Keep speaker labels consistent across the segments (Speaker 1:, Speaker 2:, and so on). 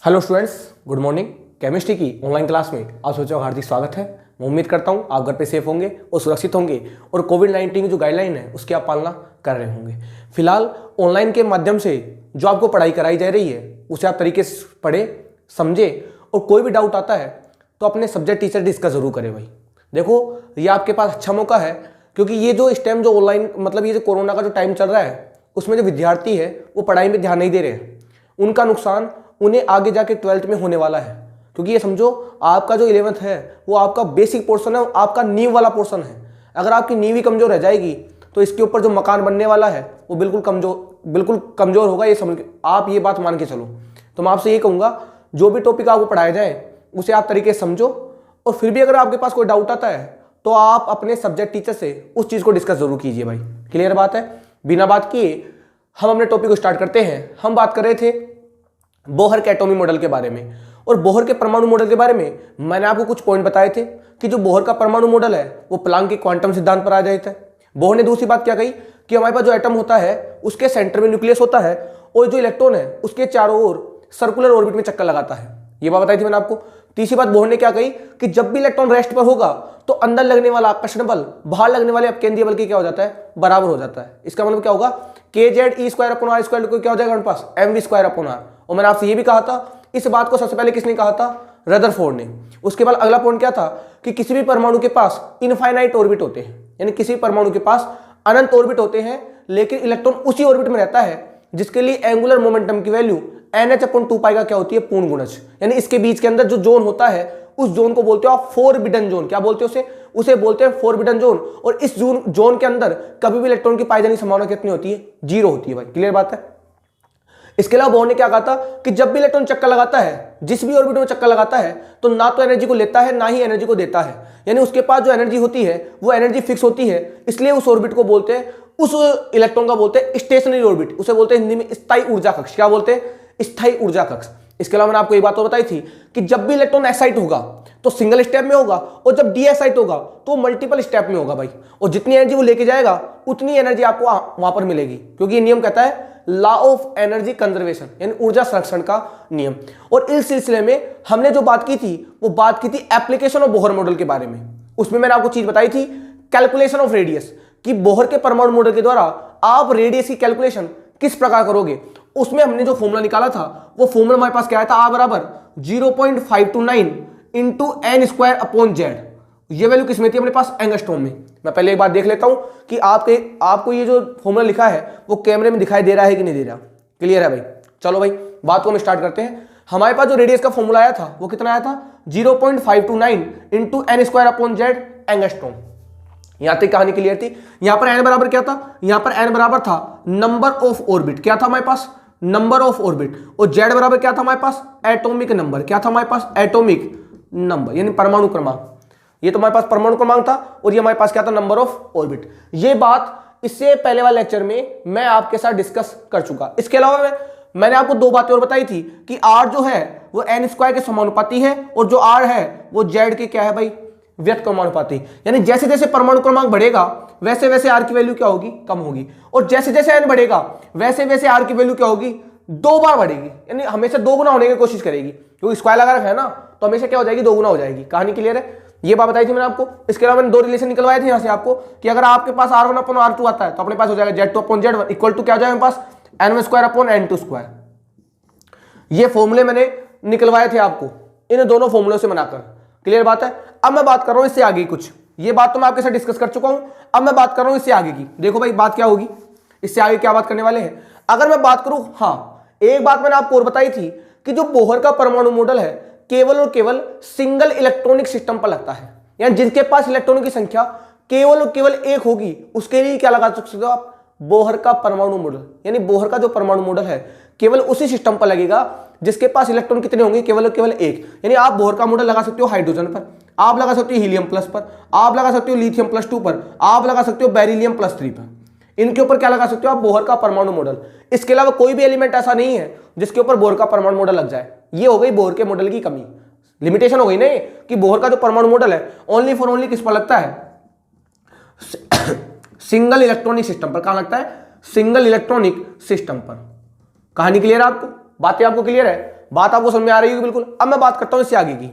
Speaker 1: Hello students, good morning. Chemistry की online class में आप सोचो हार्दिक स्वागत है। मैं उम्मीद करता हूँ आप घर पे सेफ होंगे और सुरक्षित होंगे और कोविड-19 की जो गाइडलाइन है उसकी आप पालना कर रहे होंगे। फिलहाल ऑनलाइन के माध्यम से जो आपको पढ़ाई कराई जा रही है उसे आप तरीके से पढ़े समझे और कोई भी डाउट आता है तो अपने सब्जेक्ट टीचर डिस्कस जरूर करें भाई। देखो, ये आपके पास अच्छा मौका है क्योंकि ये जो इस टाइम जो ऑनलाइन मतलब ये जो कोरोना का जो टाइम चल रहा है उसमें जो विद्यार्थी है वो पढ़ाई में ध्यान नहीं दे रहे हैं, उनका नुकसान उन्हें आगे जाके 12th में होने वाला है। क्योंकि ये समझो आपका जो 11th है वो आपका बेसिक पोर्शन है, आपका नींव वाला पोर्शन है। अगर आपकी नींव ही कमजोर रह जाएगी तो इसके ऊपर जो मकान बनने वाला है वो बिल्कुल कमजोर होगा। ये समझ आप ये बात मान के चलो। तो मैं आपसे ये कहूँगा जो भी टॉपिक आपको पढ़ाया जाए उसे आप तरीके से समझो और फिर भी अगर आपके पास कोई डाउट आता है तो आप अपने सब्जेक्ट टीचर से उस चीज़ को डिस्कस जरूर कीजिए भाई। क्लियर बात है? बिना बात किए हम अपने टॉपिक को स्टार्ट करते हैं। हम बात कर रहे थे बोहर के एटॉमिक मॉडल के बारे में और बोहर के परमाणु मॉडल के बारे में मैंने आपको कुछ पॉइंट बताए थे कि जो बोहर का परमाणु मॉडल है वो प्लांक के क्वांटम सिद्धांत पर आ जाता है। बोहर ने दूसरी बात क्या कही कि हमारे पास जो एटम होता है उसके सेंटर में न्यूक्लियस होता है और जो इलेक्ट्रॉन है उसके चारों ओर सर्कुलर ऑर्बिट में चक्कर लगाता है। ये बात बताई थी मैंने आपको। तीसरी बात बोहर ने क्या कही कि जब भी इलेक्ट्रॉन रेस्ट पर होगा तो अंदर लगने वाला आकर्षण बल बाहर लगने वाले अपकेंद्रीय बल के क्या हो जाता है, बराबर हो जाता है। इसका मतलब क्या होगा, kz(e²/r² को क्या हो जाएगा हमारे पास, mv²/r। और मैंने आपसे ये भी कहा था, इस बात को सबसे पहले किसने कहा था, रदरफोर्ड ने। उसके बाद अगला पॉइंट क्या था कि किसी भी परमाणु के पास इनफाइनाइट ऑर्बिट होते हैं, यानी किसी भी परमाणु के पास अनंत ऑर्बिट होते हैं लेकिन इलेक्ट्रॉन उसी ऑर्बिट में रहता है जिसके लिए एंगुलर मोमेंटम की वैल्यू NH/2π का क्या होती है, पूर्ण गुणज। यानी इसके बीच के अंदर जो जोन होता है उस जोन को बोलते हो आप फोरबिडन जोन। क्या बोलते हो उसे बोलते हैं फोरबिडन जोन। और इस जोन के अंदर कभी भी इलेक्ट्रॉन की पाई जाने की संभावना कितनी होती है, 0 होती है भाई। क्लियर बात है? इसके अलावा बोहर ने क्या कहा था कि जब भी इलेक्ट्रॉन चक्कर लगाता है, जिस भी ऑर्बिट में चक्कर लगाता है, तो ना तो एनर्जी को लेता है ना ही एनर्जी को देता है। यानी उसके पास जो एनर्जी होती है वो एनर्जी फिक्स होती है। इसलिए उस ऑर्बिट को बोलते हैं, उस इलेक्ट्रॉन का बोलते हैं स्टेशनरी ऑर्बिट। उसे बोलते हैं हिंदी में स्थायी ऊर्जा कक्ष। क्या बोलते हैं, स्थायी ऊर्जा कक्ष। इसके अलावा मैंने आपको एक बात और बताई थी कि जब भी इलेक्ट्रॉन एक्साइट होगा तो सिंगल स्टेप में होगा और जब डी एक्साइट होगा तो मल्टीपल स्टेप में होगा भाई। और जितनी एनर्जी वो लेके जाएगा उतनी एनर्जी आपको वहां पर मिलेगी, क्योंकि ये नियम कहता है लॉ ऑफ एनर्जी कंजर्वेशन, यानी ऊर्जा संरक्षण का नियम। और इस सिलसिले में हमने जो बात की थी वो बात की थी एप्लीकेशन ऑफ बोहर मॉडल के बारे में। उसमें मैंने आपको चीज बताई थी कैलकुलेशन ऑफ रेडियस, कि बोहर के परमाणु मॉडल के द्वारा आप रेडियस की कैलकुलेशन किस प्रकार करोगे। उसमें हमने जो फॉर्मूला निकाला था वो फॉर्मूला हमारे पास क्या आया था, आ बराबर 0.529 इंटू n²/z। ये वैल्यू किस में थी अपने पास, एंगस्ट्रॉम में। मैं पहले एक बात देख लेता हूं कि आपको ये जो फॉर्मूला लिखा है वो कैमरे में दिखाई दे रहा है कि नहीं दे रहा। क्लियर है भाई? चलो भाई बात को हम स्टार्ट करते हैं। हमारे पास जो रेडियस का फॉर्मूला आया था वो कितना आया था, 0.529 इंटू n²/z एंगस्ट्रॉम। यहां तक कहानी क्लियर थी। यहां पर n बराबर क्या था, यहां पर n बराबर था नंबर ऑफ ऑर्बिट। क्या था हमारे पास, नंबर ऑफ ऑर्बिट। और z बराबर क्या था हमारे पास, एटॉमिक नंबर। क्या था हमारे पास, एटॉमिक नंबर, यानी परमाणु क्रमांक। ये तो हमारे पास परमाणु क्रमांक था और ये हमारे पास क्या था, नंबर ऑफ ऑर्बिट। ये बात इससे पहले वाले लेक्चर में मैं आपके साथ डिस्कस कर चुका। इसके अलावा मैंने आपको दो बातें और बताई थी कि r जो है वो n² के समानुपाती है और जो r है वो z के क्या है भाई, व्यतक्रमानुपाती। यानी जैसे जैसे परमाणु क्रमांक बढ़ेगा वैसे वैसे r की वैल्यू क्या होगी, कम होगी। और जैसे जैसे n बढ़ेगा वैसे वैसे r की वैल्यू क्या होगी, 2 बार बढ़ेगी। यानी हमेशा 2 गुना होने की कोशिश करेगी, क्योंकि स्क्वायर लगा रखा है ना, तो हमेशा क्या हो जाएगी, 2 गुना हो जाएगी। कहानी क्लियर है? ये बात बताई थी मैंने आपको। इसके अलावा मैंने 2 रिलेशन निकलवाए थे यहां से आपको कि अगर आपके पास r1/r2 आता है तो अपने पास हो जाएगा z2/z1 इक्वल टू क्या हो जाएगा हमारे पास, n1² ये फॉर्मूले मैंने निकलवाए थे आपको इन दोनों फॉर्मूलों से बनाकर। क्लियर बात है? अब मैं बात कर रहा हूं इससे आगे कुछ। ये बात तो मैं आपके साथ डिस्कस कर चुका हूं, अब मैं बात कर रहा हूं इससे आगे की। देखो भाई बात क्या होगी, इससे आगे क्या बात करने वाले हैं। अगर मैं बात करूं, हाँ एक बात मैंने आपको और बताई थी कि जो बोहर का परमाणु मॉडल है केवल और केवल सिंगल इलेक्ट्रॉनिक सिस्टम पर लगता है, यानी जिनके पास इलेक्ट्रॉनों की संख्या केवल और केवल 1 होगी उसके लिए क्या लगा सकते हो आप, बोहर का परमाणु मॉडल। यानी बोहर का जो परमाणु मॉडल है केवल उसी सिस्टम पर लगेगा जिसके पास इलेक्ट्रॉन कितने होंगे, केवल और केवल 1। यानी आप बोहर का मॉडल लगा सकते हो हाइड्रोजन पर, आप लगा सकते हो हीलियम प्लस पर, आप लगा सकते हो लिथियम +2 पर, आप लगा सकते हो बेरिलियम +3 पर। इनके ऊपर क्या लगा सकते हो आप, बोहर का परमाणु मॉडल। इसके अलावा कोई भी एलिमेंट ऐसा नहीं है जिसके ऊपर बोहर का परमाणु मॉडल लग जाए। ये हो गई बोहर के मॉडल की कमी, लिमिटेशन हो गई ना कि बोहर का जो परमाणु मॉडल है ओनली फॉर ओनली किस पर लगता है, सिंगल इलेक्ट्रॉनिक सिस्टम पर। कहां लगता है, सिंगल इलेक्ट्रॉनिक सिस्टम पर। कहानी क्लियर है आपको, बातें आपको क्लियर है? बात आपको समझ में आ रही होगी बिल्कुल। अब मैं बात करता हूं इससे आगे की,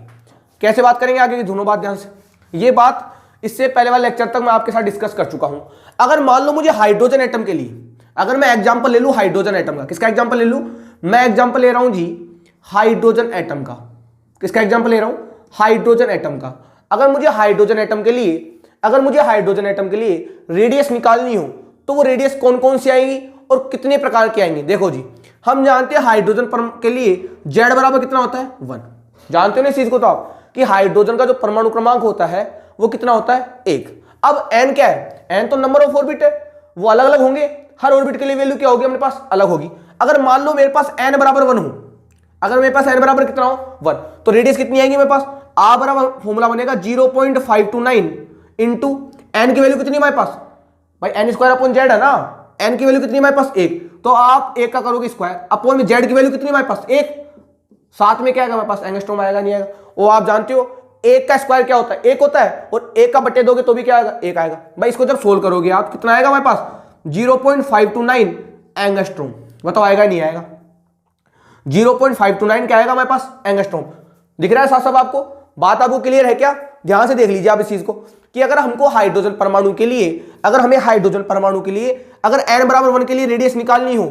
Speaker 1: कैसे बात करेंगे आगे की, दोनों बात ध्यान से। ये बात इससे पहले वाले लेक्चर तक मैं आपके साथ डिस्कस कर चुका हूं। अगर मान लो मुझे हाइड्रोजन एटम के लिए, अगर मैं एग्जांपल ले लूं हाइड्रोजन एटम का, किसका एग्जांपल ले लूं, मैं एग्जांपल ले रहा हूं जी हाइड्रोजन एटम का। किसका एग्जांपल ले रहा हूं, हाइड्रोजन एटम का। अगर मुझे हाइड्रोजन एटम के लिए, अगर मुझे हाइड्रोजन एटम के लिए रेडियस निकालनी हो तो वो रेडियस कौन कौन सी आएगी और कितने प्रकार की आएंगी। देखो जी, हम जानते हैं हाइड्रोजन के लिए Z बराबर कितना होता है 1। जानते हो ना इस चीज को तो आप, कि हाइड्रोजन का जो परमाणु क्रमांक होता है वो कितना होता है 1। अब n क्या है, n तो नंबर ऑफ ऑर्बिट है, वो अलग अलग होंगे, हर ऑर्बिट के लिए वैल्यू क्या होगी अपने पास, अलग होगी। अगर मान लो मेरे पास n बराबर 1 हो, अगर मेरे पास n बराबर कितना हो 1, तो रेडियस कितनी आएगी मेरे पास, r बराबर फॉर्मूला बनेगा 0.529 इंटू n की वैल्यू कितनी है हमारे पास भाई, n स्क्वायर अपॉन z है ना, n की वैल्यू कितनी है हमारे पास 1, तो आप 1 का करोगे स्क्वायर अपॉन में z की वैल्यू कितनी है हमारे पास 1, साथ में क्या आएगा हमारे पास एंगस्ट्रॉम आएगा नहीं आएगा। वो आप जानते हो 1 का स्क्वायर क्या होता है 1 होता है, और 1 का बटे दोगे तो भी क्या आएगा 1 आएगा। भाई इसको जब सोल्व करोगे आप कितना आएगा हमारे पास 0.529 एंगस्ट्रॉम, बताओ आएगा नहीं आएगा, 0.529 क्या आएगा हमारे पास एंगस्ट्रॉम। दिख रहा है साथ साथ आपको, बात आपको क्लियर है क्या, ध्यान से देख लीजिए आप इस चीज को, कि अगर हमको हाइड्रोजन परमाणु के लिए, अगर हमें हाइड्रोजन परमाणु के लिए अगर n बराबर 1 के लिए रेडियस निकालनी हो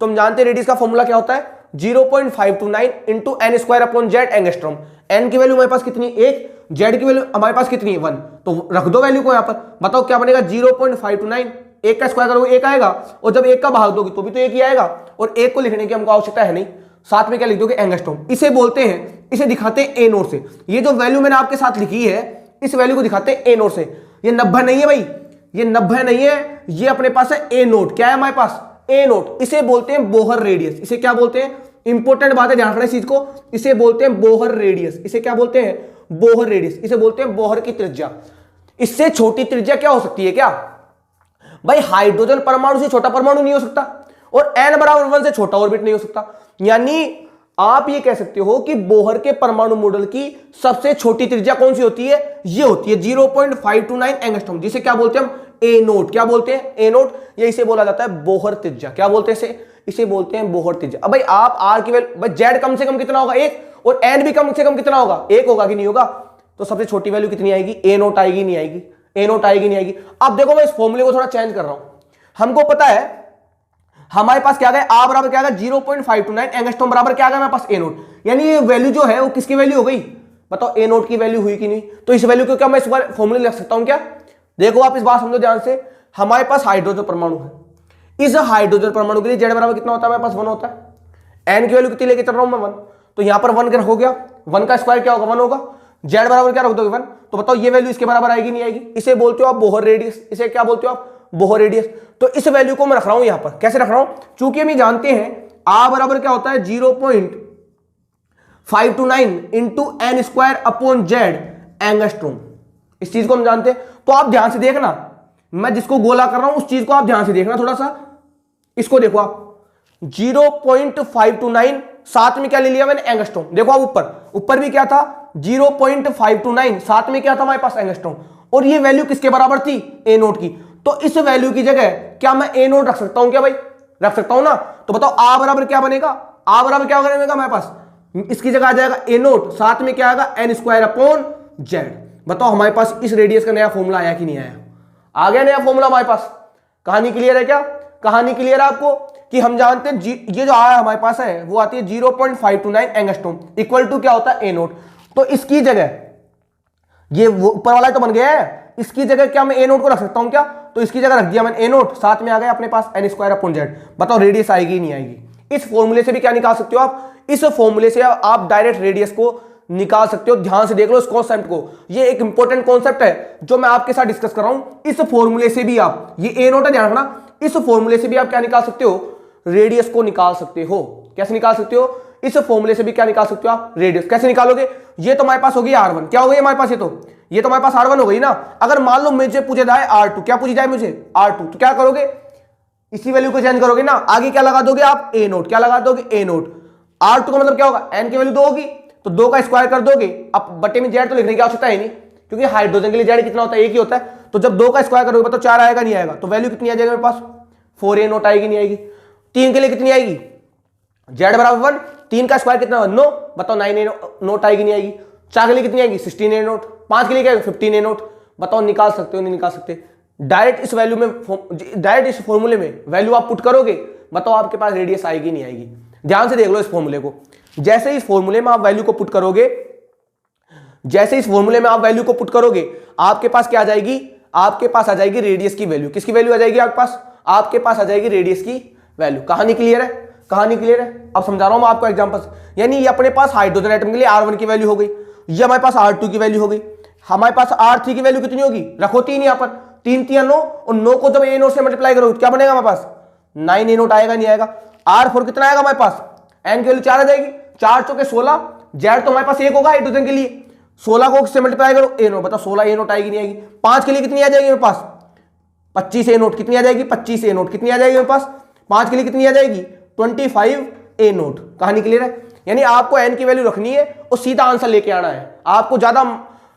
Speaker 1: तो हम जानते हैं रेडियस का फॉर्मूला क्या होता है 0.529 into N square upon Z angstrom. n की वैल्यू हमारे पास कितनी 1, z की वैल्यू हमारे पास कितनी 1, तो रख दो वैल्यू को यहां पर, बताओ क्या बनेगा 0.529, 1 का स्क्वायर करोगे 1 आएगा, और जब 1 का भाग दोगे तो भी तो 1 ही आएगा, और 1 को लिखने की हमको आवश्यकता है नहीं, साथ में क्या लिख दोगे एंगस्ट्रॉम। इसे बोलते हैं, इसे दिखाते हैं ए नोट से। ये जो वैल्यू मैंने आपके साथ लिखी है इस वैल्यू को दिखाते हैं ए नोट से। ये 90 नहीं है भाई, ये 90 नहीं है, ये अपने पास है ए नोट। क्या है हमारे पास ए नोट, इसे बोलते हैं बोहर रेडियस। इसे क्या बोलते हैं, इंपॉर्टेंट बात है ध्यान रखना इस चीज को, इसे बोलते हैं बोहर रेडियस। इसे क्या बोलते हैं बोहर रेडियस, इसे बोलते हैं बोहर की त्रिज्या। इससे छोटी त्रिज्या क्या हो सकती है क्या भाई, हाइड्रोजन परमाणु से छोटा परमाणु नहीं हो सकता, और n बराबर 1 से छोटा ऑर्बिट नहीं हो सकता। यानी आप ये कह सकते हो कि बोहर के परमाणु मॉडल की सबसे छोटी त्रिज्या कौन सी होती है, ये होती है 0.529 एंगस्ट्रॉम, जिसे क्या बोलते हैं हम ए नोट। क्या बोलते हैं ए नोट, ये इसे बोला जाता है बोहर त्रिज्या। क्या बोलते हैं इसे बोलते हैं बोहर त्रिज्या। अब भाई आप आर की वैल्यू, भाई जेड कम से कम कितना होगा 1, और एन भी कम से कम कितना होगा 1 होगा कि नहीं होगा, तो सबसे छोटी वैल्यू कितनी आएगी ए नोट आएगी नहीं आएगी, ए नोट आएगी नहीं आएगी। अब देखो मैं इस फॉर्मूले को थोड़ा चेंज कर रहा हूं, हमको पता है हमारे पास क्या आ गया आ बराबर क्या आ गया 0.529 एंगस्ट्रॉम बराबर क्या आ गया हमारे पास ए नोट। यानी ये वैल्यू जो है वो किसकी वैल्यू हो गई, बताओ ए नोट की वैल्यू हुई कि नहीं। तो इस वैल्यू को क्या मैं इस बार फॉर्मूले लिख सकता हूं क्या, देखो आप इस बात समझो ध्यान से, हमारे पास हाइड्रोजन परमाणु है, इस हाइड्रोजन परमाणु के लिए जेड बराबर कितना होता है हमारे पास 1 होता है, एन की वैल्यू कितनी लेके चल रहा हूं मैं 1, तो यहां पर 1 हो गया, 1 का स्क्वायर क्या होगा 1 होगा, जेड बराबर क्या रख दोगे 1, तो बताओ ये वैल्यू इसके बराबर आएगी नहीं आएगी। इसे बोलते हो आप बोहर रेडियस, इसे क्या बोलते हो आप बोहर रेडियस। तो इस वैल्यू को मैं रख रहा हूं यहां पर, कैसे रख रहा हूं, चूंकि हम जानते हैं आ बराबर क्या होता है 0.529 into N square upon Z angstrom, इस चीज को हम जानते हैं। तो आप ध्यान से देखना, मैं जिसको गोला कर रहा हूं उस चीज को आप ध्यान से देखना थोड़ा सा, इसको देखो आप 0.529 साथ में क्या ले लिया मैंने एंगस्ट्रॉम। देखो आप ऊपर भी क्या था 0.529, साथ में क्या था हमारे पास एंगस्ट्रॉम, और ये वैल्यू किसके बराबर थी ए नोट की। तो इस वैल्यू की जगह क्या मैं ए नोट रख सकता हूं क्या भाई, रख सकता हूं ना। तो बताओ आ बराबर क्या बनेगा, आ बराबर क्या बनेगा हमारे पास, इसकी जगह आ जाएगा ए नोट, साथ में क्या आएगा एन स्क्वायर अपॉन जेड। बताओ हमारे पास इस रेडियस का नया फॉर्मूला आया कि नहीं आया, आ गया नया फॉर्मूला हमारे पास। कहानी क्लियर है क्या, कहानी क्लियर है आपको, कि हम जानते हैं ये जो आया हमारे पास है वो आती है 0.529 एंगस्ट्रॉम इक्वल टू क्या होता है ए नोट। तो इसकी जगह ये ऊपर वाला तो बन गया है, इसकी जगह क्या मैं ए नोट को रख सकता हूं क्या, तो इसकी जगह रख दिया मैंने ए नोट, साथ में आ गया अपने पास एन स्क्वायर अपॉन जेड। बताओ रेडियस आएगी नहीं आएगी। इस फॉर्मूले से भी क्या निकाल सकते हो आप, इस फॉर्मूले से आप डायरेक्ट रेडियस को निकाल सकते हो। ध्यान से देख लो इस कॉन्सेप्ट को, ये एक इंपॉर्टेंट कॉन्सेप्ट है जो मैं आपके साथ डिस्कस कर रहा हूं। इस फॉर्मूले से भी आप, ये ए नोट है ध्यान रखना, इस फॉर्मूले से भी आप क्या निकाल सकते हो, रेडियस को निकाल सकते हो। कैसे निकाल सकते हो, इस फॉर्मूले से भी क्या निकाल सकते हो आप, रेडियस। कैसे निकालोगे, ये तो हमारे पास होगी R1, क्या हो गई हमारे पास, ये तो हमारे पास R1 हो गई ना। अगर मान लो मुझे पूछे जाए R2, क्या पूछी जाए मुझे R2, तो क्या करोगे, इसी वैल्यू को चेंज करोगे ना, आगे क्या लगा दोगे आप ए नोट, क्या लगा दोगे ए नोट। R2 का मतलब क्या होगा, n की वैल्यू 2 होगी, तो 2 का स्क्वायर कर दोगे। अब बटे में जेड तो लिखने की आवश्यकता है नहीं, क्योंकि हाइड्रोजन के लिए जेड कितना होता है 1 ही होता है। तो जब 2 का स्क्वायर करोगे तो 4 आएगा नहीं आएगा, तो वैल्यू कितनी आ जाएगी मेरे पास 4 ए नोट आएगी नहीं आएगी। 3 के लिए कितनी आएगी, जेड बराबर 1, 3 का स्क्वायर कितना होगा 9, बताओ 9 ए नोट आएगी नहीं आएगी। 4 के लिए कितनी आएगी 16 ए नोट, 5 के लिए क्या आएगी 15 ए नोट। बताओ निकाल सकते हो नहीं निकाल सकते। डायरेक्ट इस वैल्यू में, डायरेक्ट इस फॉर्मूले में वैल्यू आप पुट करोगे, बताओ आपके पास रेडियस आएगी नहीं आएगी। ध्यान से देख लो इस फॉर्मूले को। जैसे इस फॉर्मूले में आप वैल्यू को पुट करोगे, जैसे इस फॉर्मूले में आप वैल्यू को पुट करोगे, आपके पास क्या आ जाएगी, आपके पास आ जाएगी रेडियस की वैल्यू। किसकी वैल्यू आ जाएगी आपके पास, आपके पास आ जाएगी रेडियस की वैल्यू। कहानी क्लियर है, कहानी क्लियर है। अब समझा रहा हूं मैं आपको एग्जांपल। यानी ये अपने पास हाइड्रोजन एटम के लिए R1 की वैल्यू हो गई, ये हमारे पास R2 की वैल्यू हो गई, हमारे पास R3 की वैल्यू कितनी होगी, रखो 3 यहां पर, 3 3 9, और 9 को जब ए नोट से मल्टीप्लाई करो क्या बनेगा हमारे पास 9 ए नोट आएगा नहीं आएगा। R4 कितना आएगा हमारे पास, एन की वैल्यू 4 आ जाएगी, 4 चौके 16, जेड तो हमारे पास 1 होगा हाइड्रोजन के लिए, 16 को से मल्टीप्लाई करो ए नोट, बताओ 16 ए नोट आएगी नहीं आएगी। 5 के लिए कितनी आ जाएगी मेरे पास 25 ए नोट, कितनी आ जाएगी 25 ए नोट, कितनी आ जाएगी मेरे पास 5 के लिए कितनी आ जाएगी 25 ए नोट। कहानी क्लियर है। यानी आपको एन की वैल्यू रखनी है और सीधा आंसर लेके आना है, आपको ज्यादा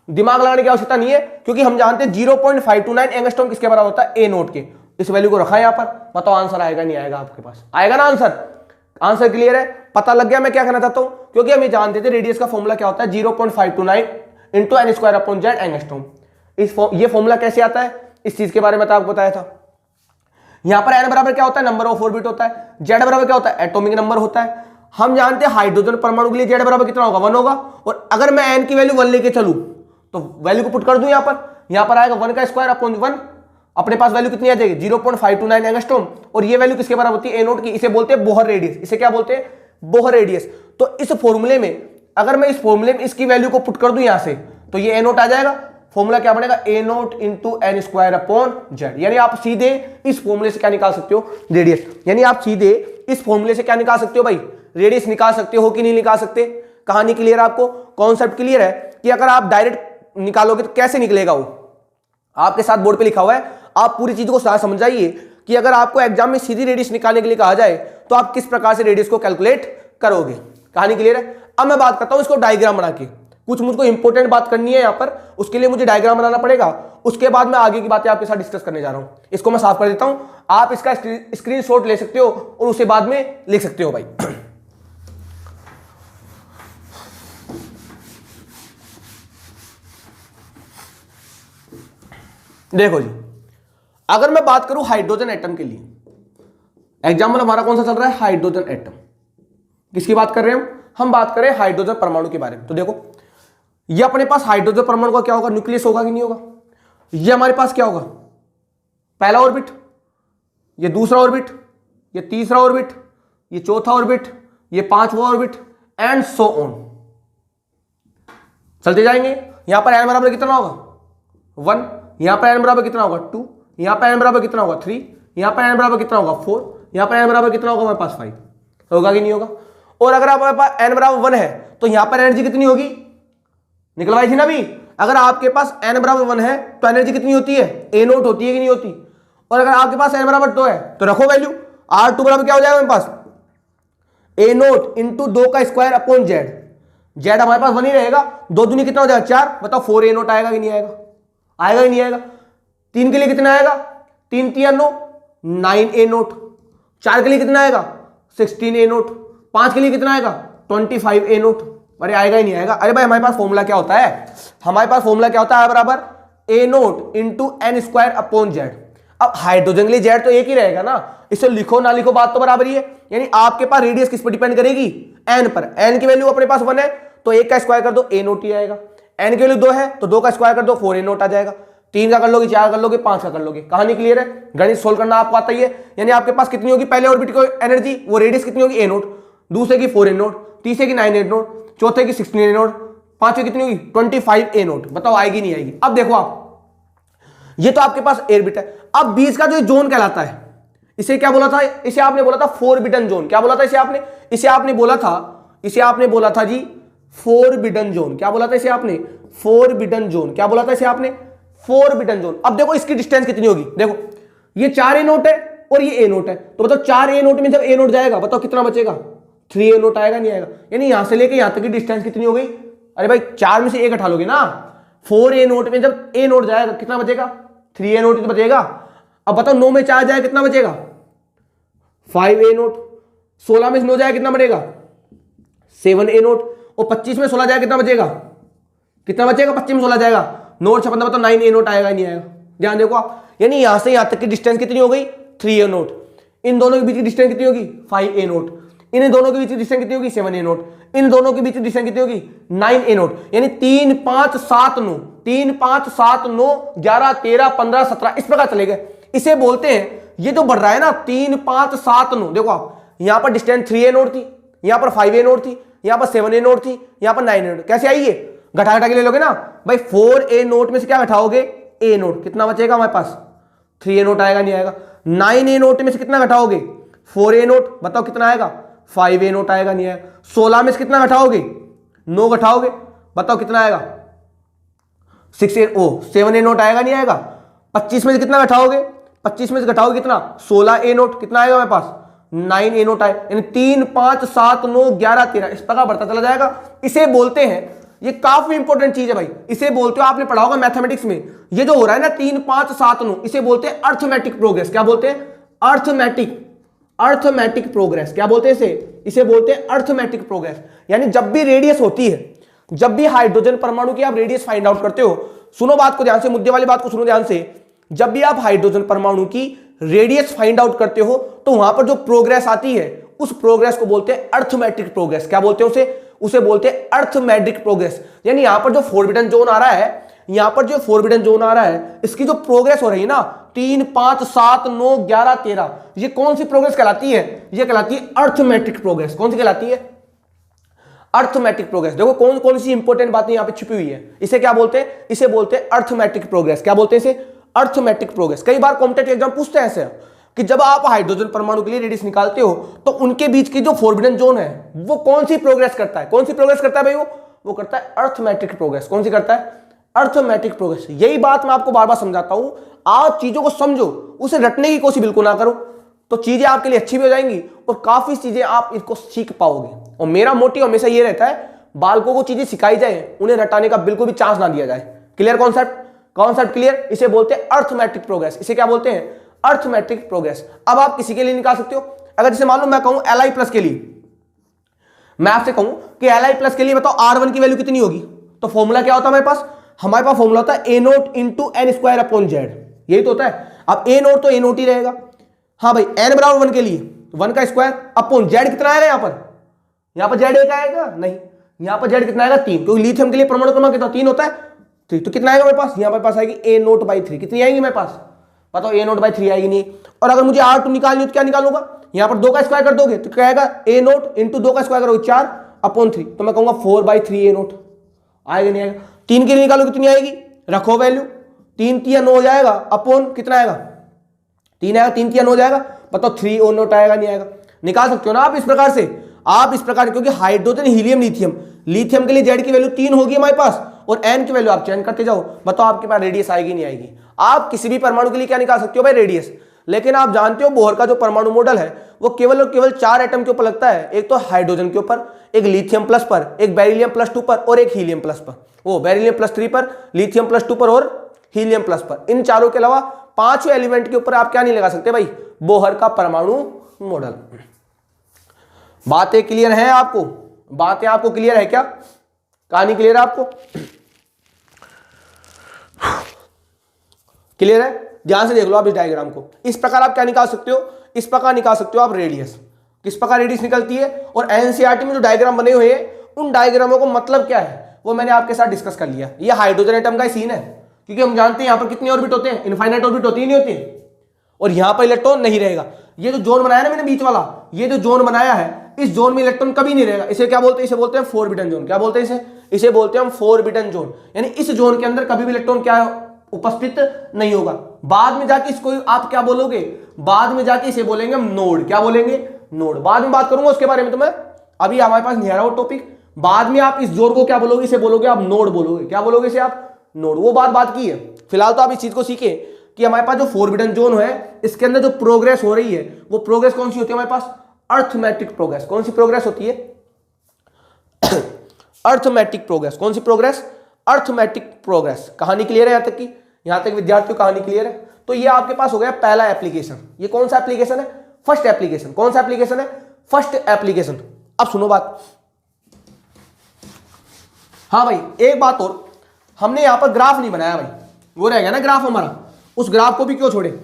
Speaker 1: दिमाग लगाने की आवश्यकता नहीं है, क्योंकि हम जानते हैं 0.529 एंगस्ट्रॉम किसके बराबर होता है ए नोट के। इस वैल्यू को रखा है यहां पर, बताओ आंसर आएगा नहीं आएगा आपके पास, आएगा ना आंसर। आंसर क्लियर है, पता लग गया मैं क्या कहना चाहता हूं, क्योंकि हम ये जानते थे रेडियस का फॉर्मूला क्या होता है 0.529 into N square upon Z angstrom. ये फॉर्मूला कैसे आता है इस चीज के बारे में तो आपको बताया था। यहां पर एन बराबर क्या होता है नंबर ऑफ ऑर्बिट होता है, जेड बराबर क्या होता है एटॉमिक नंबर होता है। हम जानते हैं हाइड्रोजन परमाणु के लिए जेड बराबर कितना होगा 1 होगा, और अगर मैं एन की वैल्यू 1 लेके चलूं तो वैल्यू को पुट कर दूं यहां पर आएगा 1 का स्क्वायर अपॉन 1, अपने पास वैल्यू कितनी आ जाएगी 0.529 एंगस्ट्रॉम, और ये वैल्यू किसके बराबर होती है ए नोट की। इसे बोलते हैं बोहर रेडियस, इसे क्या बोलते हैं बोहर रेडियस। तो इस फॉर्मूले में अगर मैं इस फॉर्मूले में इसकी वैल्यू को पुट कर दूं यहां से, तो ये ए नोट आ जाएगा। फॉर्मूला क्या बनेगा a nought into N square upon z. यानी आप सीधे इस फॉर्मूले से क्या निकाल सकते हो रेडियस, यानी आप सीधे इस फॉर्मूले से क्या निकाल सकते हो भाई रेडियस निकाल सकते हो कि नहीं निकाल सकते। कहानी क्लियर है आपको, कॉन्सेप्ट क्लियर है कि अगर आप डायरेक्ट निकालोगे तो कैसे निकलेगा वो, आपके साथ बोर्ड पे लिखा हुआ है, आप पूरी चीज को समझ जाइए कि अगर आपको एग्जाम में सीधी रेडियस निकालने के लिए कहा जाए तो आप किस प्रकार से रेडियस को कैलकुलेट करोगे। कहानी क्लियर है। अब मैं बात करता हूं इसको डायग्राम बना के, कुछ मुझको इंपॉर्टेंट बात करनी है यहां पर, उसके लिए मुझे डायग्राम बनाना पड़ेगा, उसके बाद मैं आगे की बातें आपके साथ डिस्कस करने जा रहा हूं। इसको मैं साफ कर देता हूं, आप इसका स्क्रीनशॉट ले सकते हो और उसे बाद में लिख सकते हो भाई। देखो जी, अगर मैं बात करूं हाइड्रोजन एटम के लिए, एग्जाम्पल हमारा कौन सा चल रहा है हाइड्रोजन एटम, किसकी बात कर रहे हैं हम बात करें हाइड्रोजन परमाणु के बारे में। तो देखो ये अपने पास हाइड्रोजन परमाणु का क्या होगा न्यूक्लियस होगा कि नहीं होगा। ये हमारे पास क्या होगा पहला ऑर्बिट, ये दूसरा ऑर्बिट, ये तीसरा ऑर्बिट, ये चौथा ऑर्बिट, ये पांचवा ऑर्बिट एंड सो ऑन, चलते जाएंगे। यहां पर एन बराबर कितना होगा 1, यहां पर एन बराबर कितना होगा 2, यहां पर एन बराबर कितना होगा 3, यहां पर एन बराबर कितना होगा 4, यहां पर एन बराबर कितना होगा हमारे पास 5, होगा कि नहीं होगा। और अगर हमारे पास एन बराबर 1 है तो यहां पर एनर्जी कितनी होगी निकलवाई थी ना अभी, अगर आपके पास एन बराबर 1 है तो एनर्जी कितनी होती है ए नोट होती है कि नहीं होती। और अगर आपके पास एन बराबर 2 है तो रखो वैल्यू R2 बराबर क्या हो जाएगा हमारे पास ए नोट इंटू 2 का स्क्वायर अपॉन जेड, जेड हमारे पास 1 ही रहेगा, 2 दूनी कितना हो जाएगा 4, बताओ 4 ए नोट आएगा कि नहीं आएगा, आएगा कि नहीं आएगा। 3 के लिए कितना आएगा 3 3 9 9 ए नोट, 4 के लिए कितना आएगा 16 ए नोट, 5 के लिए कितना आएगा 25 ए नोट। अरे आएगा ही नहीं आएगा। अरे भाई हमारे पास फॉर्मूला क्या होता है, हमारे पास फॉर्मूला क्या होता है बराबर a nought into N square upon z. अब हाइड्रोजन के लिए जेड तो एक ही रहेगा ना, इसे लिखो ना लिखो बात तो बराबर ही है। यानी आपके पास रेडियस किस पर डिपेंड करेगी एन पर, एन की वैल्यू अपने पास 1 है तो 1 का स्क्वायर कर दो ए नोट ही आएगा, एन की वैल्यू 2 है तो 2 का स्क्वायर कर दो 4 ए नोट आ जाएगा, 3 का कर लोगे 4 कर लोगे 5 का कर लोगे। कहानी क्लियर है, गणित सोल्व करना आपको आता ही है। यानी आपके पास कितनी होगी पहले ऑर्बिट की एनर्जी, वो रेडियस कितनी होगी ए नोट, दूसरे की 4 ए नोट, तीसरे की 9 ए नोट, चौथे की 16 ए नोट, पांचवे कितनी होगी 25 ए नोट। बताओ आएगी नहीं आएगी। अब देखो आप ये तो आपके पास ऑर्बिट है, अब बीच का जो जोन कहलाता है इसे क्या बोला था, इसे आपने बोला था फोरबिडन जोन। क्या बोला था इसे आपने, इसे आपने बोला था जी फोरबिडन जोन। क्या बोला था इसे आपने फोरबिडन जोन, क्या बोला था इसे आपने फोरबिडन जोन। अब देखो इसकी डिस्टेंस कितनी होगी, देखो ये 4 ए नोट है और ये ए नोट है, तो बताओ 4 ए नोट में जब ए नोट जाएगा बताओ कितना बचेगा 3 ए नोट आएगा नहीं आएगा। यानी यहां से लेके यहां तक की डिस्टेंस कितनी हो गई, अरे भाई 4 में से 1 हटा लोगे ना, 4 ए नोट में जब ए नोट जाएगा कितना बचेगा 3 ए नोट ही तो बचेगा। अब बताओ 9 में 4 जाए कितना बचेगा 5 ए नोट, 16 में 9 जाए कितना बनेगा 7a0 और 25 में 16 जाएगा कितना बचेगा, कितना बचेगा, 25 में 16 जाएगा, नोट छपन बताओ 9a0 आएगा नहीं आएगा, ध्यान देखो आप। यानी यहां से यहां तक की डिस्टेंस कितनी हो गई 3a0, इन दोनों के बीच की डिस्टेंस कितनी होगी 5a0, इन दोनों के बीच की डिस्टेंस कितनी होगी 7a0, इन दोनों के बीच की डिस्टेंस कितनी होगी 9a0, यानी 3 5 7 9, 3 5 7 9 11 13 15 17 इस प्रकार चले गए। इसे बोलते हैं, ये जो बढ़ रहा है ना 3 5 7 9, देखो आप यहां पर डिस्टेंस 3a0 थी, यहां पर 5a0 थी, यहां पर 7a0 थी, यहां पर 9a0, कैसे आई ये, घटा घटा के ले लोगे ना भाई, 4a0 में से क्या घटाओगे a0, कितना बचेगा हमारे पास 3a0 आएगा नहीं आएगा, 9a0 में से कितना घटाओगे 4a0, बताओ कितना आएगा 5a0 आएगा नहीं आएगा, 16 में से कितना घटाओगे 9 घटाओगे, बताओ कितना आएगा 7a0 आएगा नहीं आएगा, 25 में से कितना घटाओगे, 25 में से घटाओगे कितना 16a0, कितना आएगा हमारे पास 9a0 आए, यानी 3 5 7 9 11 13 इस प्रकार बढ़ता चला जाएगा। इसे बोलते हैं, ये काफी इंपॉर्टेंट चीज है भाई, इसे बोलते हो आपने पढ़ा होगा मैथमेटिक्स में, ये जो हो रहा है ना 3 5 7 9 इसे बोलते हैं अर्थमेटिक प्रोग्रेस। क्या बोलते हैं, अर्थमेटिक प्रोग्रेस, क्या बोलते हैं इसे बोलते हैं अर्थमेटिक प्रोग्रेस। यानी जब भी रेडियस होती है, जब भी हाइड्रोजन परमाणु की आप रेडियस फाइंड आउट करते हो, सुनो बात को ध्यान से, मुद्दे वाली बात को सुनो ध्यान से, जब भी आप हाइड्रोजन परमाणु की रेडियस फाइंड आउट करते हो तो वहां पर जो प्रोग्रेस आती है उस प्रोग्रेस को बोलते हैं अर्थमेटिक प्रोग्रेस। क्या बोलते हैं उसे बोलते हैं अर्थमेटिक प्रोग्रेस। यानी यहां पर जो फोरबिडन जोन आ रहा है, यहां पर जो फोरबिडन जोन आ रहा है, इसकी जो प्रोग्रेस हो रही है ना 3 5 7 9 11 13, ये कौन सी प्रोग्रेस कहलाती है, ये कहलाती है अर्थमेटिक प्रोग्रेस। कौन सी कहलाती है, अर्थमेटिक प्रोग्रेस। देखो कौन कौन सी इंपॉर्टेंट बातें यहां पे छुपी हुई है, इसे क्या बोलते हैं, इसे बोलते हैं अर्थमेटिक प्रोग्रेस। क्या बोलते हैं इसे, अर्थमेटिक प्रोग्रेस। कई बार कॉम्पिटिटिव एग्जाम पूछते हैं ऐसे कि जब आप हाइड्रोजन परमाणु के लिए रेडियस निकालते हो तो उनके बीच की जो फोरबिडन जोन है वो कौन सी प्रोग्रेस करता है, कौन सी प्रोग्रेस करता है भाई, वो करता है अर्थमेटिक प्रोग्रेस। कौन सी करता है, अर्थमेटिक प्रोग्रेस। यही बात मैं आपको बार बार समझाता हूं, आप चीजों को समझो, उसे रटने की कोशिश बिल्कुल ना करो, तो चीजें आपके लिए अच्छी भी हो जाएंगी और काफी चीजें आप इसको सीख पाओगे। और मेरा मोटिव हमेशा ये रहता है, बालकों को चीजें सिखाई जाए, उन्हें रटाने का बिल्कुल भी चांस ना दिया जाए। Clear concept clear. इसे बोलते हैं अर्थमेटिक प्रोग्रेस, इसे क्या बोलते हैं, अर्थमेटिक प्रोग्रेस। अब आप किसी के लिए निकाल सकते हो, अगर जैसे मान लो मैं कहूं Li+ के लिए, मैं आपसे कहूं कि Li+ के लिए बताओ R1 की वैल्यू कितनी होगी, तो फॉर्मूला क्या होता है हमारे पास फॉर्मूला होता है A0 × n²/z, यही तो होता है। अब A0 तो A0 ही रहेगा, हाँ भाई n बराबर 1 के लिए 1 का स्क्वायर अपॉन z कितना आएगा, यहां पर z 1 आएगा नहीं, यहां पर z कितना आएगा 3, क्योंकि लिथियम के लिए परमाणु क्रमांक कितना 3 होता है, तो कितना आएगा मेरे पास, यहां पर पास आएगी A0/3, कितनी आएगी मेरे पास, बताओ A0/3 आएगी नहीं। और अगर मुझे R2 निकालनी हो तो क्या निकालूंगा, यहां पर 2 का स्क्वायर कर दोगे तो क्या आएगा A0 × 2 का स्क्वायर करोगे 4/3, तो मैं कहूंगा 4/3 A0 आएगा नहीं आएगा। 3 के लिए निकालो कितनी आएगी, रखो वैल्यू, 3 3 9 हो जाएगा अपॉन कितना आएगा 3 आएगा, 3 3 9 हो जाएगा, बताओ 3 O0 आएगा नहीं आएगा। निकाल सकते हो ना आप इस प्रकार से, आप इस प्रकार, क्योंकि हाइड्रोजन हीलियम लिथियम के लिए Z की वैल्यू 3 होगी हमारे पास और N की वैल्यू आप चेंज करते जाओ, बताओ आपके पास रेडियस आएगी नहीं आएगी। आप किसी भी परमाणु के लिए क्या निकाल सकते हो भाई, रेडियस। लेकिन आप जानते हो बोहर का जो परमाणु मॉडल है वो केवल और केवल 4 एटम के ऊपर लगता है, एक तो हाइड्रोजन के ऊपर, एक लिथियम प्लस पर, एक बेरिलियम +2 पर और एक हीलियम प्लस पर, वो बेरिलियम +3 पर, लिथियम +2 पर और हीलियम प्लस पर। इन चारों के अलावा 5 एलिमेंट के ऊपर आप क्या नहीं लगा सकते भाई, बोहर का परमाणु मॉडल। बातें क्लियर है आपको, बातें आपको क्लियर है क्या, कहानी क्लियर है आपको, क्लियर है। ध्यान से देख लो आप इस डायग्राम को, इस प्रकार आप क्या निकाल सकते हो, इस प्रकार निकाल सकते हो आप रेडियस। किस प्रकार रेडियस निकलती है, और एनसीईआरटी में जो डायग्राम बने हुए हैं उन डायग्रामों को मतलब क्या है वो मैंने आपके साथ डिस्कस कर लिया। ये हाइड्रोजन एटम का ही सीन है, क्योंकि हम जानते हैं यहां पर कितने ऑर्बिट होते हैं, इनफाइनाइट ऑर्बिट होती ही नहीं होती, और यहां पर इलेक्ट्रॉन नहीं रहेगा। ये जो जोन बनाया ना मैंने बीच वाला, ये जो जोन बनाया है इस जोन में इलेक्ट्रॉन कभी नहीं रहेगा। इसे क्या बोलते हैं, इसे बोलते हैं फोरबिडन जोन। क्या बोलते हैं इसे बोलते हैं हम फोरबिडन जोन। यानी इस जोन के अंदर कभी भी इलेक्ट्रॉन क्या उपस्थित नहीं होगा। बाद में जाके इसको आप क्या बोलोगे, बाद में जाके इसे बोलेंगे हम नोड। क्या बोलेंगे, नोड। बाद में बात करूंगा उसके बारे में, तो मैं अभी हमारे पास नहीं आ रहा वो टॉपिक। बाद में आप इस जोन को क्या बोलोगे, इसे बोलोगे आप नोड बोलोगे। क्या बोलोगे इसे आप, नोड। वो बात की है। फिलहाल तो आप इस चीज को सीखे कि हमारे पास जो फोरबिडन जोन है इसके अंदर जो प्रोग्रेस हो रही है वो प्रोग्रेस कौन सी होती है हमारे पास, अर्थमेटिक प्रोग्रेस। कौन सी प्रोग्रेस होती है, अर्थमेटिक प्रोग्रेस। कौन सी प्रोग्रेस, अर्थमेटिक प्रोग्रेस। कहानी क्लियर है, यहां तक विद्यार्थियों कहानी क्लियर है। तो ये आपके पास हो गया पहला एप्लीकेशन। ये कौन सा एप्लीकेशन है, फर्स्ट एप्लीकेशन। कौन सा एप्लीकेशन है, फर्स्ट एप्लीकेशन। अब सुनो बात, हाँ भाई, एक बात और, हमने यहाँ पर ग्राफ नहीं बनाया भाई, वो रह गया ना ग्राफ हमारा, उस ग्राफ को भी क्यों छोड़े।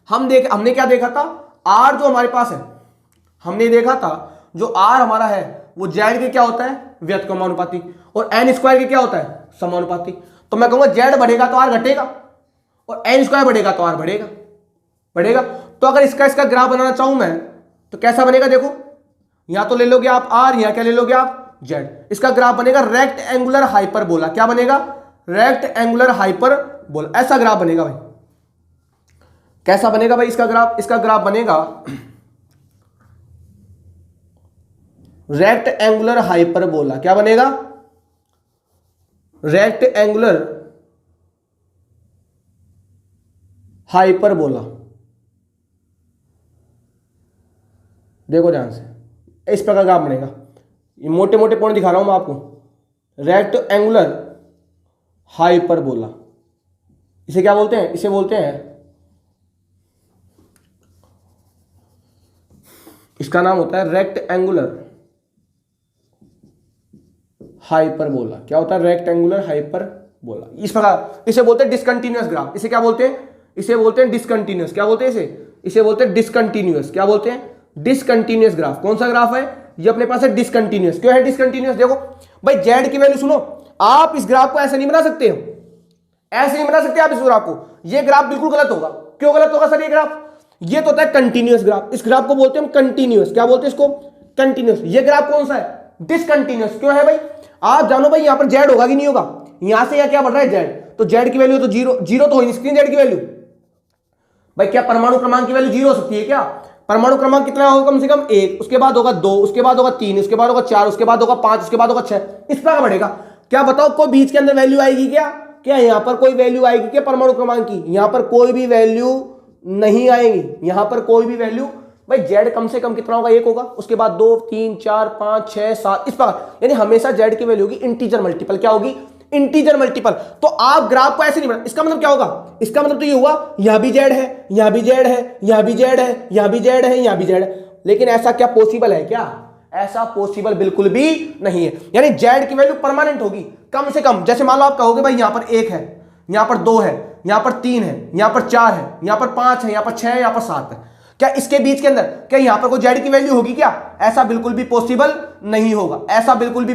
Speaker 1: हमने क्या देखा था, आर जो हमारे पास है, हमने देखा था जो आर हमारा है वो जेड के क्या होता है, व्युत्क्रमानुपाती, और एन स्क्वायर के क्या होता है, समानुपाती। तो मैं कहूंगा जेड बढ़ेगा तो आर घटेगा, और एन स्क्वायर बढ़ेगा तो आर बढ़ेगा। तो अगर इसका ग्राफ बनाना चाहूं मैं तो कैसा बनेगा, देखो यहां तो ले लोगे आप आर, यहां क्या ले लोगे आप जेड। इसका ग्राफ बनेगा रेक्ट एंगुलर हाइपरबोला। क्या बनेगा, रेक्ट एंगुलर हाइपरबोला, ऐसा ग्राफ बनेगा भाई। कैसा बनेगा भाई इसका ग्राफ बनेगा रेक्ट एंगुलर हाइपरबोला। क्या बनेगा, रेक्ट एंगुलर हाइपरबोला। देखो ध्यान से, इस प्रकार ग्राफ बनेगा। ये मोटे मोटे पॉइंट दिखा रहा हूं मैं आपको। रेक्ट एंगुलर हाइपरबोला, इसे क्या बोलते हैं, इसे बोलते हैं, इसका नाम होता है रेक्ट एंगुलर हाइपरबोला। क्या होता है, रेक्ट एंगुलर हाइपरबोला। इस प्रकार इसे बोलते हैं डिसकंटिन्यूअस ग्राफ। इसे क्या बोलते हैं, इसे बोलते हैं डिसकंटिन्यूअस। क्या बोलते हैं इसे बोलते हैं डिसकंटिन्यूअस। क्या बोलते हैं, डिसकंटिन्यूअस ग्राफ। कौन सा ग्राफ है ये, अपने पास है डिसकंटिन्यूअस। क्यों है डिसकंटिन्यूअस, देखो भाई जेड की वैल्यू, सुनो आप इस ग्राफ को ऐसे नहीं बना सकते हो, ऐसे नहीं बना सकते आप इस ग्राफ को। ये ग्राफ बिल्कुल गलत होगा। क्यों गलत होगा सर, ये ग्राफ, ये तो होता है कंटिन्यूअस ग्राफ। इस ग्राफ को बोलते हैं हम कंटिन्यूअस। क्या बोलते हैं इसको, कंटिन्यूअस। ये ग्राफ कौन सा है, डिसकंटिन्यूअस। क्यों है भाई, आप जानो भाई यहां पर जेड होगा कि नहीं होगा, यहां से या क्या बढ़ रहा है जेड, तो जेड की वैल्यू तो जीरो तो हो नहीं सकती जेड की वैल्यू। भाई क्या परमाणु क्रमांक की वैल्यू जीरो हो सकती है क्या, परमाणु क्रमांक कितना होगा, कम से कम 1, उसके बाद होगा 2, उसके बाद होगा 3, उसके बाद होगा 4, उसके बाद होगा 5, उसके बाद होगा 6, इस प्रकार बढ़ेगा। क्या बताओ कोई बीच के अंदर वैल्यू आएगी क्या, क्या यहां पर कोई वैल्यू आएगी क्या परमाणु क्रमांक की, यहां पर कोई भी वैल्यू नहीं आएगी, यहां पर कोई भी वैल्यू। भाई जेड कम से कम कितना होगा, 1 होगा, उसके बाद 2, 3, 4, 5, 6, 7, इस प्रकार, यानी हमेशा जेड की वैल्यू होगी इंटीजर मल्टीपल। क्या होगी, इंटीजर मल्टीपल। तो आप ग्राफ को ऐसे नहीं बना, इसका मतलब क्या होगा, इसका मतलब तो ये हुआ यहां भी जेड है, यहां भी जेड है, यहां भी जेड है, यहां भी जेड है, यहां भी जेड है। लेकिन ऐसा क्या पॉसिबल है क्या, ऐसा पॉसिबल बिल्कुल भी नहीं है। यानी जेड की वैल्यू परमानेंट होगी कम से कम। जैसे मान लो आप कहोगे भाई यहां पर 1 है, यहां पर 2 है, यहां पर 3 है, यहां पर 4 है, यहां पर 5 है, यहां पर 6 है, यहां पर 7 है, क्या इसके बीच के अंदर क्या यहां पर कोई जेड की वैल्यू होगी क्या, ऐसा बिल्कुल भी पॉसिबल नहीं होगा। ऐसा बिल्कुल भी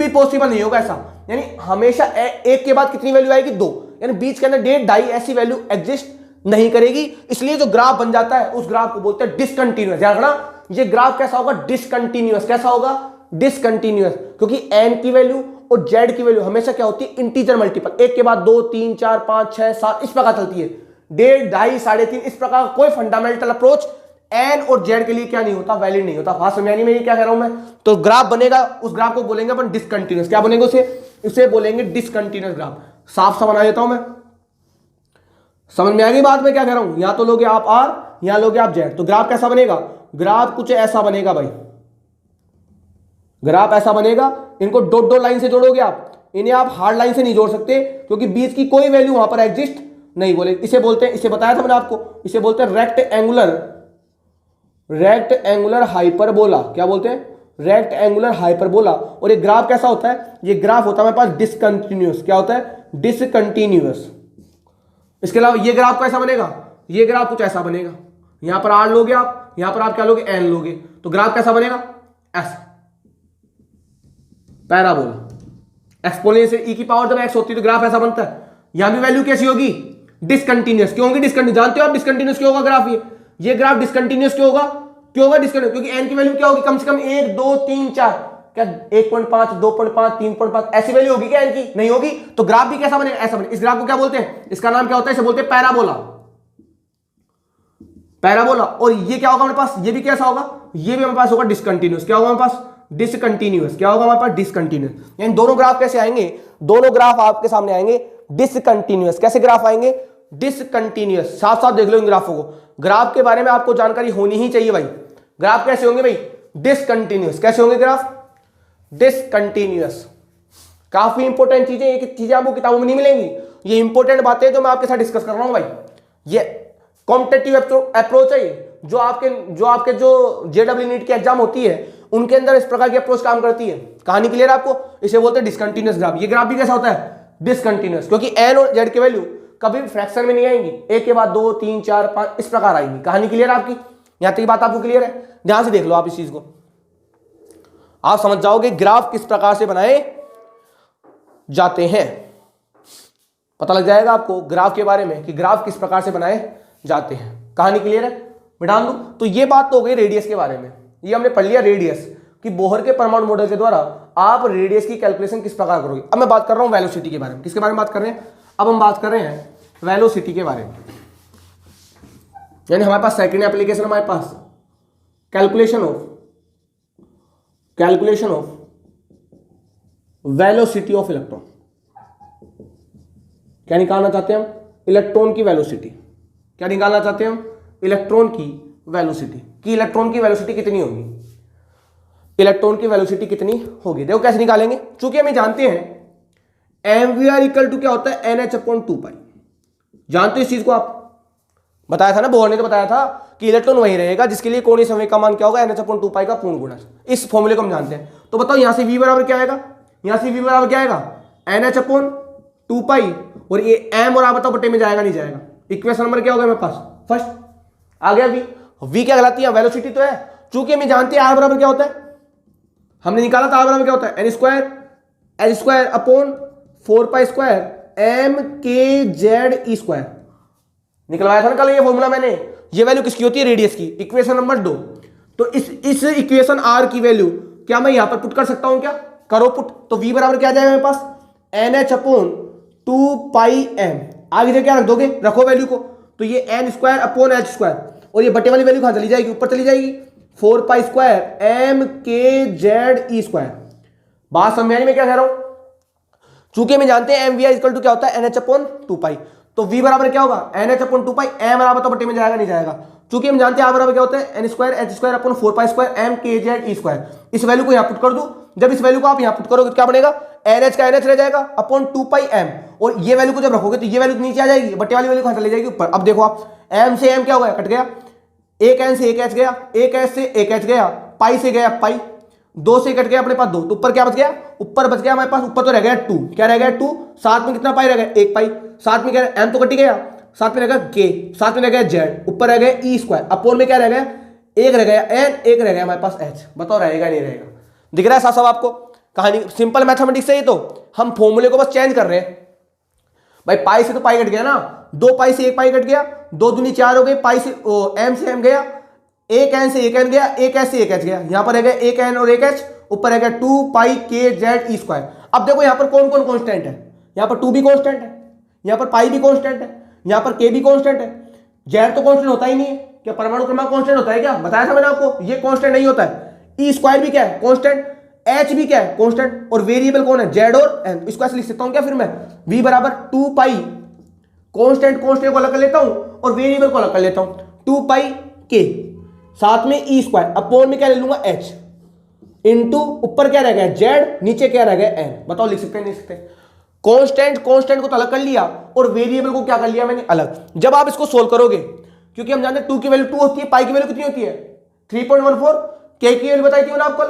Speaker 1: पॉसिबल नहीं होगा ऐसा। यानी हमेशा एक के बाद कितनी वैल्यू आएगी, 2, यानी बीच के अंदर 1.5, 2.5 ऐसी वैल्यू एग्जिस्ट नहीं करेगी। इसलिए जो ग्राफ बन जाता है उस ग्राफ को बोलते हैं डिसकंटिन्यूअस। ध्यान रखना, ये ग्राफ कैसा होगा, डिसकंटिन्यूअस। कैसा होगा, डिसकंटिन्यूअस, क्योंकि एन की वैल्यू और जेड की वैल्यू हमेशा क्या होती है, इंटीजर मल्टीपल। एक के बाद 2, 3, 4, 5, 6, 7 इस प्रकार चलती है, 1.5, 2.5, 3.5 इस प्रकार। कोई फंडामेंटल अप्रोच एन और जेड के लिए क्या नहीं होता, वैलिड नहीं होता। बात समझ में ये क्या कह रहा हूं मैं। तो ग्राफ बनेगा, उस ग्राफ को बोलेंगे अपन डिसकंटिन्यूअस। क्या बोलेंगे उसे बोलेंगे डिसकंटिन्यूअस ग्राफ। साफ सा बना देता हूं मैं, समझ में आ गई बात मैं क्या कह रहा हूं। यहां तो लोगे आप आर, यहां लोगे आप जेड, तो ग्राफ कैसा बनेगा, ग्राफ कुछ ऐसा बनेगा भाई। ग्राफ ऐसा बनेगा, इनको डॉट डॉट लाइन से जोड़ोगे आप, इन्हें आप हार्ड लाइन से नहीं जोड़ सकते क्योंकि बीच की कोई वैल्यू वहां पर एग्जिस्ट नहीं। बोले इसे बोलते हैं, इसे बताया था मैंने आपको, इसे बोलते हैं रेक्ट एंगुलर हाइपरबोला। क्या बोलते हैं, रेक्ट एंगुलर हाइपरबोला। और ये ग्राफ कैसा होता है, ये ग्राफ होता है मेरे पास डिसकंटिन्यूअस। क्या होता है, डिसकंटिन्यूअस। इसके अलावा ये ग्राफ कैसा बनेगा, ये ग्राफ कुछ ऐसा बनेगा। यहां पर आर लोगे आप, यहां पर आप क्या लोगे, एन लोगे, तो ग्राफ कैसा बनेगा, ऐसा पैराबोला। एक्सपोनेंशियल ई की पावर जब एक्स होती है तो ग्राफ ऐसा बनता है। यहां भी वैल्यू कैसी होगी, डिसकंटिन्यूअस। क्यों होगी डिसकंटिन्यूअस, जानते हो आप डिसकंटिन्यूअस क्यों होगा ग्राफ, ये ग्राफ डिसकंटिन्यूअस क्यों होगा, डिसकंटिन्यूअस, क्योंकि एन की वैल्यू क्या होगी, कम से कम 1, 2, 3, 4, क्या 1.5, 2.5, 3.5 ऐसी वैल्यू होगी क्या इनकी, नहीं होगी। तो ग्राफ भी कैसा बनेगा, ऐसा बनेगा। इस ग्राफ को क्या बोलते हैं, इसका नाम क्या होता है, इसे बोलते हैं पैराबोला। और ये क्या होगा हमारे पास, ये भी कैसा होगा, ये भी हमारे पास होगा डिसकंटिन्यूअस। क्या होगा हमारे पास, डिसकंटिन्यूअस। क्या होगा हमारे पास, डिसकंटिन्यूअस। यानी दोनों ग्राफ कैसे आएंगे, दोनों ग्राफ आपके सामने आएंगे डिसकंटिन्यूअस। कैसे ग्राफ आएंगे, डिसकंटिन्यूअस। साफ साफ देख लो इन ग्राफों को। ग्राफ के बारे में आपको जानकारी होनी ही चाहिए भाई। ग्राफ कैसे होंगे भाई, डिसकंटिन्यूअस। कैसे होंगे ग्राफ, डिसकंटिन्यूअस। काफी इंपॉर्टेंट चीजें, ये चीजें आपको किताबों में नहीं मिलेंगी। ये इंपॉर्टेंट बातें जो मैं आपके साथ डिस्कस कर रहा हूं भाई। ये कॉम्पिटिटिव अप्रोच है, जो आपके जो जेडब्ल्यू नीट की एग्जाम होती है उनके अंदर इस प्रकार की अप्रोच काम करती है। कहानी क्लियर है आपको। इसे बोलते हैं डिसकंटिन्यूअस ग्राफ। ये ग्राफ भी कैसा होता है? डिसकंटिन्यूअस, क्योंकि एन और जेड की वैल्यू कभी फ्रैक्शन में नहीं आएंगी, एक के बाद 2 3 4 5 इस प्रकार आएंगी। कहानी क्लियर है आपकी? यहां तक बात आपको क्लियर है? ध्यान से देख लो आप इस चीज को, आप समझ जाओगे ग्राफ किस प्रकार से बनाए जाते हैं। पता लग जाएगा आपको ग्राफ के बारे में कि ग्राफ किस प्रकार से बनाए जाते हैं। कहानी क्लियर है? मिटा दूं? तो ये बात तो हो गई रेडियस के बारे में, ये हमने पढ़ लिया रेडियस कि बोहर के परमाणु मॉडल के द्वारा आप रेडियस की कैलकुलेशन किस प्रकार करोगे। अब मैं बात कर रहा हूं वेलोसिटी के बारे में। किसके बारे में बात कर रहे हैं? अब हम बात कर रहे हैं वेलोसिटी के बारे में। यानी हमारे पास सेकंड एप्लीकेशन, हमारे पास calculation of velocity of electron. क्या निकालना चाहते हैं हम? इलेक्ट्रॉन की वेलोसिटी। क्या निकालना चाहते हैं हम? इलेक्ट्रॉन की वेलोसिटी। कि इलेक्ट्रॉन की वेलोसिटी कितनी होगी, इलेक्ट्रॉन की वेलोसिटी कितनी होगी। देखो कैसे निकालेंगे, चूंकि हम जानते हैं mvr इक्वल टू क्या होता है? NH/2π। जानते हो इस चीज को? आप बताया था ना, बोहर ने तो बताया था कि इलेक्ट्रॉन वही रहेगा जिसके लिए कोणीय संवेग का मान क्या होगा? NH/2π का पूर्ण गुणज। इस फॉर्मूले को हम जानते हैं। तो बताओ यहां से v बराबर क्या आएगा? यहां से v बराबर क्या आएगा? NH/2π, और ये m और r बताओ बटे में जाएगा नहीं जाएगा? इक्वेशन नंबर क्या होगा मेरे पास? फर्स्ट आ गया v क्या कहलाती है? वेलोसिटी तो है। चूंकि हम जानते हैं r बराबर क्या होता है, हमने निकाला था r बराबर क्या होता है? n²L²/4π² mkze²। निकलवाया था ना कल ये फॉर्मूला मैंने। ये वैल्यू किसकी होती है? रेडियस की। Equation number 2। तो इस इक्वेशन r की वैल्यू क्या मैं यहां पर पुट कर सकता हूं? क्या करो पुट। तो v बराबर क्या आ जाएगा मेरे पास? NH/2πm। आगे से क्या रख दोगे? रखो वैल्यू को। तो ये n²/h², और ये बटे वाली वैल्यू कहां चली जाएगी? ऊपर चली जाएगी। 4π² mkze²। बात समझ में क्या कह रहा हूं? चूंकि मैं जानते हैं mvr इक्वल टू क्या होता है? NH/2π। तो v बराबर क्या होगा? NH/2π। m बराबर तो बटे में जाएगा नहीं जाएगा। चूंकि हम जानते हैं r बराबर क्या होता है? n²h²/4π² mkze²। इस वैल्यू को यहां पुट कर दो। जब इस वैल्यू को आप यहां पुट करोगे तो क्या बनेगा? NH का NH रह जाएगा अपॉन 2πm, और ये वैल्यू को जब रखोगे तो ये वैल्यू नीचे आ जाएगी, बटे वाली वैल्यू कहां चली जाएगी? ऊपर। अब देखो आप, m से m क्या हो गया? कट गया। एक n से एक h गया, एक h से एक h गया, पाई से गया पाई, 2 से कट गया अपने पास 2, तो ऊपर क्या बच गया? ऊपर बच गया हमारे पास, ऊपर तो रह गया 2। क्या रह गया? 2। साथ में कितना पाई रह गया? 1 पाई। साथ में क्या? m तो कट गया, साथ में रह गया k, साथ में रह गया z, ऊपर रह गया e², अपॉन में क्या रह गया? एक रह गया n, एक रह गया हमारे पास h। बताओ रहेगा नहीं रहेगा? दिख रहा है साथ साथ आपको? कहानी सिंपल मैथमेटिक्स है ये। तो हम फॉर्मूले को बस चेंज कर रहे हैं भाई। पाई से तो पाई कट गया ना, 2 पाई से 1 पाई कट गया, 2 दूनी 4 हो गई, पाई से m से m गया, एक n से एक n गया, एक h से एक h गया, यहां पर रह गया एक n और एक h, ऊपर रह गया 2πkze²। अब देखो यहां पर कौन कौन कांस्टेंट है? यहां पर 2 भी कांस्टेंट है, यहां पर पाई भी कांस्टेंट है, यहां पर k भी कांस्टेंट है। z तो कांस्टेंट होता ही नहीं है। क्या परमाणु क्रमांक कांस्टेंट होता है क्या? बताया था मैंने आपको, ये कांस्टेंट नहीं होता है। e² भी क्या है? कांस्टेंट। h भी क्या है? कांस्टेंट। और वेरिएबल कौन है? z और n। इसको ऐसे लिख सकता हूं क्या फिर मैं? v बराबर 2π, कांस्टेंट को अलग कर लेता हूं और वेरिएबल को अलग कर लेता हूं, 2πk, साथ में e², अपॉन में क्या ले लूंगा? h, इनटू ऊपर क्या रह गया? z, नीचे क्या रह गया? n। बताओ लिख सकते हैं नहीं सकते? कांस्टेंट को तो अलग कर लिया और वेरिएबल को क्या कर लिया मैंने? अलग। जब आप इसको सोल्व करोगे, क्योंकि हम जानते हैं 2 की वैल्यू 2 होती है, पाई की वैल्यू कितनी होती है? 3.14, k की वैल्यू बताई थी मैंने आपको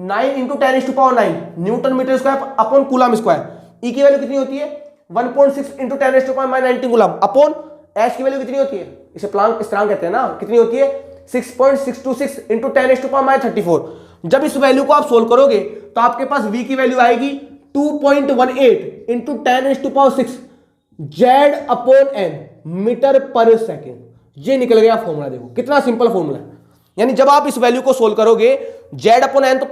Speaker 1: 9 × 10⁹ newton metre square upon coulomb square. e की वैल्यू कितनी होती है? 1.6 × 10⁻⁹ कूलम अपॉन h की वैल्यू कितनी होती है? इसे प्लांक स्थिरांक कहते हैं ना। कितनी होती है? 6.626 × 10⁻34। जब इस वैल्यू को आप सोल्व करोगे तो आपके पास v की वैल्यू आएगी 2.18 × 10⁶ z/n मीटर/सेकेंड। ये निकल गया फॉर्मूला। देखो कितना सिंपल फॉर्मूला है। यानी जब आप इस वैल्यू को सोल्व करोगे, z/n तो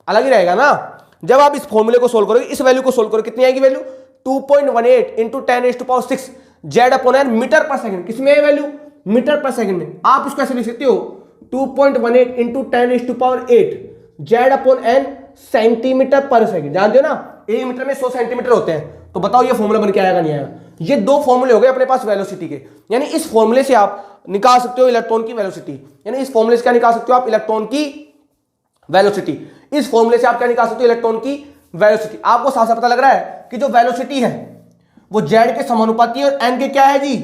Speaker 1: अलग ही रहेगा ना। जब आप इस फॉर्मूले को सोल्व करोगे, इस वैल्यू को सोल्व करोगे, कितनी आएगी वैल्यू? 2.18 × 10⁶ z/n मीटर/सेकेंड। किसमें है वैल्यू? मीटर/सेकेंड में। आप इसको ऐसे लिख सकते हो 2.18 × 10⁸ z/n सेंटीमीटर/सेकेंड। जानते हो ना, 1 मीटर में 100 सेंटीमीटर होते हैं। तो बताओ ये फॉर्मूला बन के आएगा नहीं आएगा? ये 2 फॉर्मूले हो गए अपने पास वेलोसिटी के। यानी इस फॉर्मूले से आप निकाल सकते हो इलेक्ट्रॉन की वेलोसिटी। यानी इस फॉर्मूले से क्या निकाल सकते हो आप? इलेक्ट्रॉन की वेलोसिटी। इस फॉर्मूले से आप क्या निकाल सकते हो? इलेक्ट्रॉन की वेलोसिटी। आपको साफ साफ पता लग रहा है कि जो वेलोसिटी है वो z के समानुपाती है और n के क्या है जी?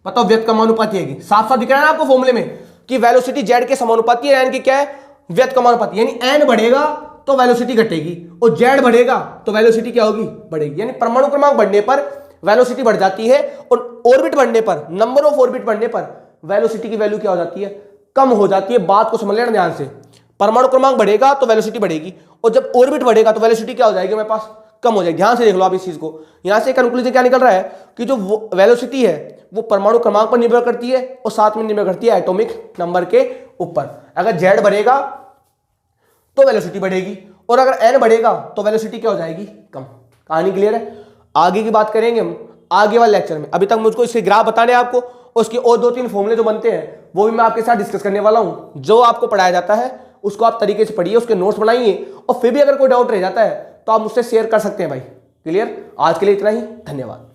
Speaker 1: बताओ, व्यतक्रमानुपाती है। साफ साफ दिख रहा है ना आपको फॉर्मूले में कि वेलोसिटी z के समानुपाती है, n की क्या है? व्यतक्रमानुपाती। यानी n बढ़ेगा तो वेलोसिटी घटेगी, और जेड बढ़ेगा तो वेलोसिटी क्या होगी, बढ़ेगी। यानी परमाणु क्रमांक बढ़ने पर वेलोसिटी बढ़ जाती है, और ऑर्बिट बढ़ने पर, नंबर ऑफ ऑर्बिट बढ़ने पर वेलोसिटी की वैल्यू क्या हो जाती है, कम हो जाती है। बात को समझ लेना ध्यान से, परमाणु क्रमांक बढ़ेगा तो वेलोसिटी बढ़ेगी, और जब ऑर्बिट बढ़ेगा तो वेलोसिटी क्या हो जाएगी हमारे पास, कम हो जाएगी। ध्यान से देख लो आप इस चीज को। यहां से कंक्लूजन क्या निकल रहा है कि जो वेलोसिटी है वो परमाणु क्रमांक पर निर्भर करती है, और साथ में निर्भर करती है एटॉमिक नंबर के ऊपर। अगर जेड बढ़ेगा तो वेलोसिटी बढ़ेगी, और अगर एन बढ़ेगा तो वेलोसिटी क्या हो जाएगी, कम। कहानी क्लियर है। आगे की बात करेंगे हम आगे वाले लेक्चर में। अभी तक मुझको इसके ग्राफ बताने हैं आपको, उसके और 2-3 फॉर्मूले जो बनते हैं वो भी मैं आपके साथ डिस्कस करने वाला हूं। जो आपको पढ़ाया जाता है उसको आप तरीके से पढ़िए, उसके नोट्स बनाइए, और फिर भी अगर कोई डाउट रह जाता है तो आप मुझसे शेयर कर सकते हैं भाई। क्लियर। आज के लिए इतना ही, धन्यवाद।